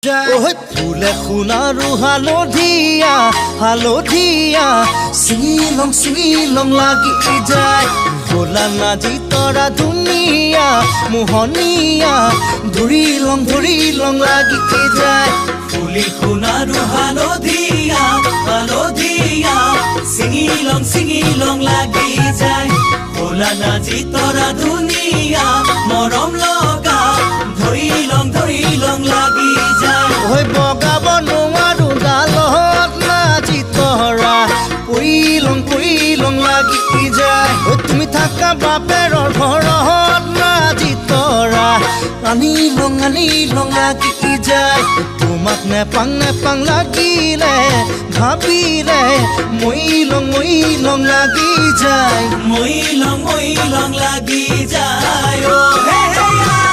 ফুলে সোণাৰু হালধীয়া হালধীয়া চিঙিলং লাগি যায় ভোলা নাজি তৰা ধুনীয়া মোহনীয়া ধৰিলং লাগি যায় ফুলি সোণাৰু হালধীয়া হালধীয়া চিঙিলং লাগি যায় ভোলা নাজি তৰা ধুনীয়া মৰম লগা ধৰিলং লাগি যায় বগাব নোৱাৰো ডালত নাজি তৰা পৰিলং লাগি যায় তুমি থাকা বাপেৰৰ ঘৰত নাজি তৰা আনিলং লাগি যায় তোমাক নেপাং লাগিলে ভাবিলে মইলং লাগি যায় মইলং লাগি যায়